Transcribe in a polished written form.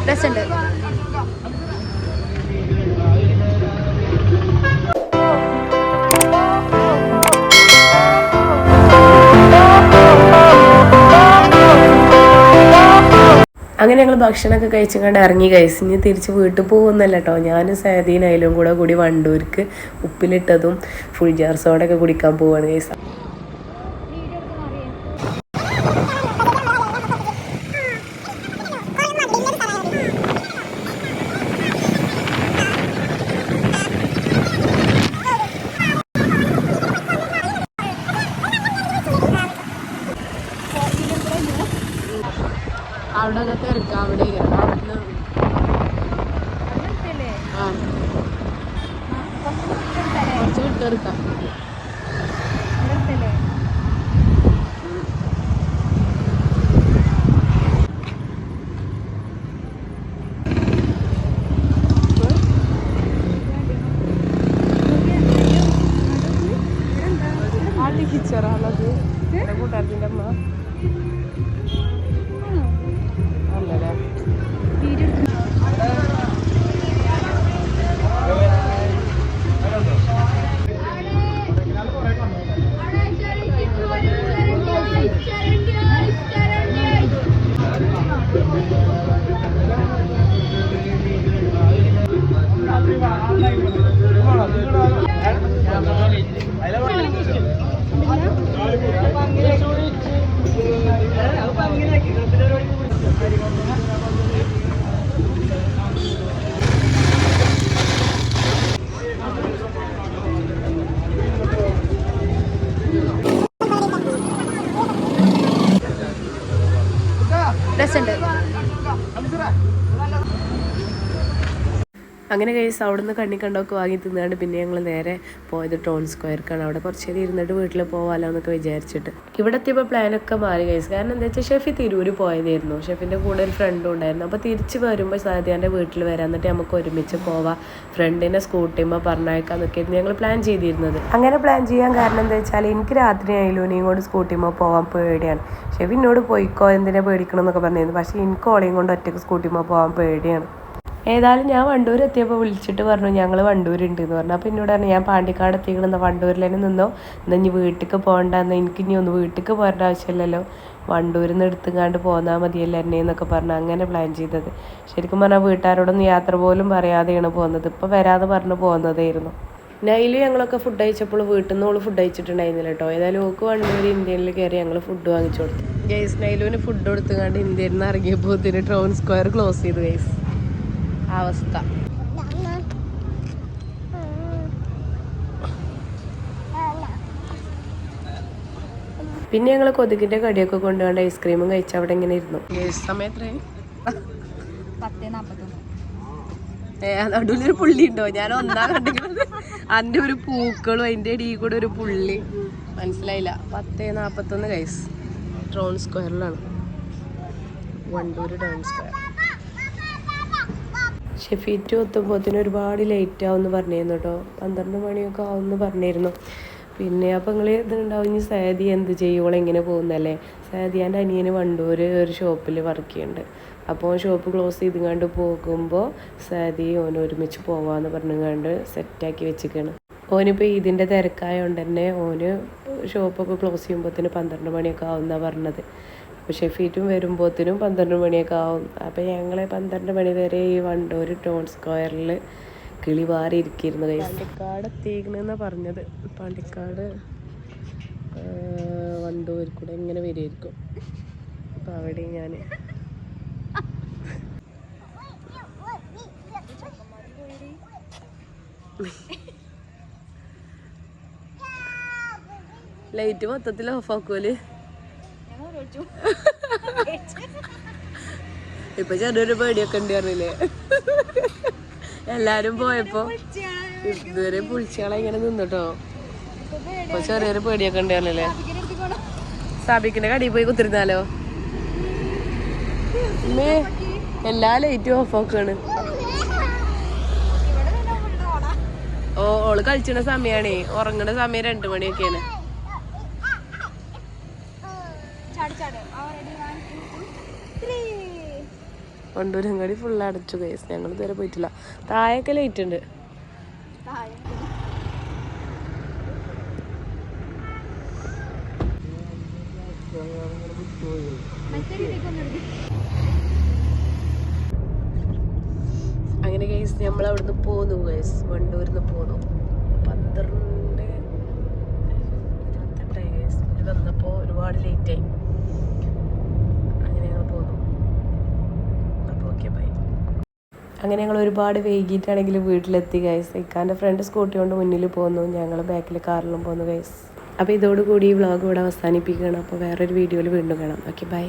രസമുണ്ട്. അങ്ങനെ ഞങ്ങൾ ഭക്ഷണമൊക്കെ കഴിച്ചുകൊണ്ട് ഇറങ്ങി കഴിച്ച് തിരിച്ച് വീട്ടിൽ പോകുന്നല്ല കേട്ടോ. ഞാനും സേദീനായാലും കൂടി വണ്ടൂർക്ക് ഉപ്പിലിട്ടതും ഫുൾ ജാർ സോഡൊക്കെ കുടിക്കാൻ പോവാണ് ഗൈസ്. അവിടെ തിരക്കാം, അവിടെ കുറച്ച് വിട്ടെടുക്കാം. കിച്ചറാണത് കൂട്ടാരത്തിൻ്റെ അമ്മ അല്ലല്ലേ. രസമുണ്ട്. അങ്ങനെ കേസ് അവിടുന്ന് കണ്ണിക്കണ്ടൊക്കെ വാങ്ങി തിന്നാണ്ട് പിന്നെ ഞങ്ങൾ നേരെ പോയത് ടൗൺ സ്ക്വയർക്കാണ്. അവിടെ കുറച്ച് നേരം ഇരുന്നിട്ട് വീട്ടിൽ പോകാമല്ലോ എന്നൊക്കെ വിചാരിച്ചിട്ട് ഇവിടെ എത്തിയപ്പോൾ പ്ലാനൊക്കെ മാറി കേസ്. കാരണം എന്താ വെച്ചാൽ ഷെഫി തിരൂര് പോയതായിരുന്നു. ഷെഫിൻ്റെ കൂടെ ഒരു ഫ്രണ്ടും ഉണ്ടായിരുന്നു. അപ്പോൾ തിരിച്ച് വരുമ്പോൾ സാദിയാൻ്റെ വീട്ടിൽ വരാം, എന്നിട്ട് നമുക്ക് ഒരുമിച്ച് പോവാം, ഫ്രണ്ടിനെ സ്കൂട്ടിയുമ്പോൾ പറഞ്ഞയക്കാന്നൊക്കെ ആയിരുന്നു ഞങ്ങൾ പ്ലാൻ ചെയ്തിരുന്നത്. അങ്ങനെ പ്ലാൻ ചെയ്യാൻ കാരണം എന്താ വെച്ചാൽ എനിക്ക് രാത്രി ആയാലും നീ കൊണ്ട് സ്കൂട്ടിയുമ്പോൾ പോകാൻ പേടിയാണ്. ഷെഫി എന്നോട് പോയിക്കോ, എന്തിനാ പേടിക്കണം എന്നൊക്കെ പറഞ്ഞിരുന്നു. പക്ഷേ എനിക്ക് ഓളെയും കൊണ്ട് ഒറ്റയ്ക്ക് സ്കൂട്ടിയുമ്പോൾ പോകാൻ പേടിയാണ്. ഏതായാലും ഞാൻ വണ്ടൂർ എത്തിയപ്പോൾ വിളിച്ചിട്ട് പറഞ്ഞു ഞങ്ങൾ വണ്ടൂരുണ്ട് എന്ന് പറഞ്ഞു. അപ്പോൾ എന്നോട് പറഞ്ഞു ഞാൻ പാണ്ടിക്കാട് എത്തിക്കണമെന്ന്, വണ്ടൂരിൽ തന്നെ നിന്നോ, എന്നാൽ ഇനി വീട്ടിലേക്ക് പോകണ്ടെന്ന്, എനിക്ക് ഇനി ഒന്ന് വീട്ടിലേക്ക് പോകേണ്ട ആവശ്യമില്ലല്ലോ, വണ്ടൂരിൽ നിന്ന് എടുത്തുങ്ങാണ്ട് പോന്നാൽ മതിയല്ലോ എന്നെ എന്നൊക്കെ പറഞ്ഞു അങ്ങനെ പ്ലാൻ ചെയ്തത്. ശരിക്കും പറഞ്ഞാൽ വീട്ടുകാരോടൊന്നും യാത്ര പോലും പറയാതെയാണ് പോകുന്നത്. ഇപ്പോൾ വരാതെ പറഞ്ഞ് പോകുന്നതായിരുന്നു. നൈലും ഞങ്ങളൊക്കെ ഫുഡ് കഴിച്ചപ്പോൾ വീട്ടിൽ നിന്ന് ഓള് ഫുഡ് കഴിച്ചിട്ടുണ്ടായിരുന്നില്ല കേട്ടോ. ഏതായാലും ഓക്ക് വണ്ടൂർ ഇന്ത്യയിൽ കയറി ഞങ്ങൾ ഫുഡ് വാങ്ങിച്ചു കൊടുത്തു. ഗൈസ് നൈലുവിന് ഫുഡ് കൊടുത്തുകൊണ്ട് ഇന്ത്യയിൽ നിന്ന് ഇറങ്ങിയപ്പോൾ ഇതിന് ടൗൺ സ്ക്വയർ ക്ലോസ് ചെയ്തു ഗൈസ്. അവസ്ഥ പിന്നെ ഞങ്ങൾ കൊതുകിന്റെ കടിയൊക്കെ കൊണ്ടുപോകേണ്ട ഐസ്ക്രീമും കഴിച്ച അവിടെ ഇങ്ങനെ ഇരുന്നു. സമയത്ത് നടുവിലൊരു പുള്ളി ഉണ്ടോ? ഞാൻ ഒന്നാ കണ്ടിരിക്കുന്നത് അതിന്റെ ഒരു പൂക്കളും അതിന്റെ ഇടയിൽ കൂടെ ഒരു പുള്ളി, മനസ്സിലായില്ല. 10:41 ഗൈസ്. ടൗൺ സ്ക്വയറിലാണ്, വണ്ടൂർ ടൗൺ സ്ക്വയർ. ഷെഫീറ്റ് എത്തുമ്പോഴത്തേന് ഒരുപാട് ലേറ്റ് ആവുമെന്ന് പറഞ്ഞിരുന്നു കേട്ടോ. 12 മണിയൊക്കെ ആവുമെന്ന് പറഞ്ഞിരുന്നു. പിന്നെ അപ്പോൾ നിങ്ങൾ ഇതുണ്ടാവും ഇനി സാദി എന്ത് ചെയ്യുവോളം എങ്ങനെ പോകുന്നല്ലേ. സാദിയാൻ്റെ അനിയന് വണ്ടൂർ ഒരു ഷോപ്പിൽ വർക്ക് ചെയ്യുന്നുണ്ട്. അപ്പോൾ ഷോപ്പ് ക്ലോസ് ചെയ്തുകൊണ്ട് പോകുമ്പോൾ സാദി ഓന് ഒരുമിച്ച് പോവാമെന്ന് പറഞ്ഞുകൊണ്ട് സെറ്റാക്കി വെച്ചിരിക്കുകയാണ്. ഓനിപ്പോൾ ഇതിൻ്റെ തിരക്കായതുകൊണ്ട് തന്നെ ഓന് ഷോപ്പൊക്കെ ക്ലോസ് ചെയ്യുമ്പോഴത്തേന് 12 മണിയൊക്കെ ആവുമെന്നാണ് പറഞ്ഞത്. അപ്പോൾ ഷെഫീറ്റും വരുമ്പോഴത്തേനും 12 മണിയൊക്കെ ആവും. അപ്പോൾ ഞങ്ങൾ 12 മണി വരെ ഈ വണ്ടൂർ ടൗൺ സ്ക്വയറിൽ കിളി വാരി ഇരിക്കിയിരുന്നു. പാണ്ടിക്കാട് എത്തിക്കണെന്നാണ് പറഞ്ഞത്. പാണ്ടിക്കാട് വണ്ടൂർ കൂടെ ഇങ്ങനെ വരുമായിരിക്കും. അപ്പോൾ അവിടെ ഞാൻ ലൈറ്റ് മൊത്തത്തിൽ ഓഫാക്കൂല്. ഇപ്പൊ ചെറിയൊരു പേടിയൊക്കെ ഉണ്ട് പറഞ്ഞില്ലേ എല്ലാരും പോയപ്പോ. ഇതുവരെ പുളിച്ചാളെ ഇങ്ങനെ നിന്നിട്ടോ. ഇപ്പൊ ചെറിയൊരു പേടിയൊക്കെ ഉണ്ട് പറഞ്ഞില്ലേ. സാബിക്കിന്റെ കടയിൽ പോയി കുത്തിരുന്നാലോ. എല്ലാ ലൈറ്റും ഓഫാക്കാണ്. ഓള് കളിച്ചിണ സമയാണേ, ഉറങ്ങണ സമയം 2 മണിയൊക്കെയാണ്. വണ്ടൂരങ്ങാടി ഫുള്ള് അടച്ചു ഗൈസ്. ഞങ്ങൾ ഇതുവരെ പോയിട്ടില്ല. താഴെയൊക്കെ ലൈറ്റ് ഉണ്ട്. അങ്ങനെ ഗൈസ് നമ്മൾ അവിടുന്ന് പോന്നു ഗൈസ്. വണ്ടൂരിന്ന് പോന്നു. 12:28 ഗൈസ്. വന്നപ്പോൾ ഒരുപാട് ലേറ്റായി. അങ്ങനെ ഞങ്ങൾ പോന്നു. അപ്പോൾ ഓക്കെ ബൈ. അങ്ങനെ ഞങ്ങൾ ഒരുപാട് വൈകിട്ടാണെങ്കിലും വീട്ടിലെത്തി ഗൈസ്. ഇക്കാൻ്റെ ഫ്രണ്ട് സ്കൂട്ടി കൊണ്ട് മുന്നിൽ പോന്നു, ഞങ്ങൾ ബാക്കിൽ കാറിലും പോന്നു ഗൈസ്. അപ്പോൾ ഇതോടുകൂടി ഈ വ്ളോഗ് ഇവിടെ അവസാനിപ്പിക്കുകയാണ്. അപ്പോൾ വേറൊരു വീഡിയോയിൽ വീണ്ടും കാണാം. Okay bye.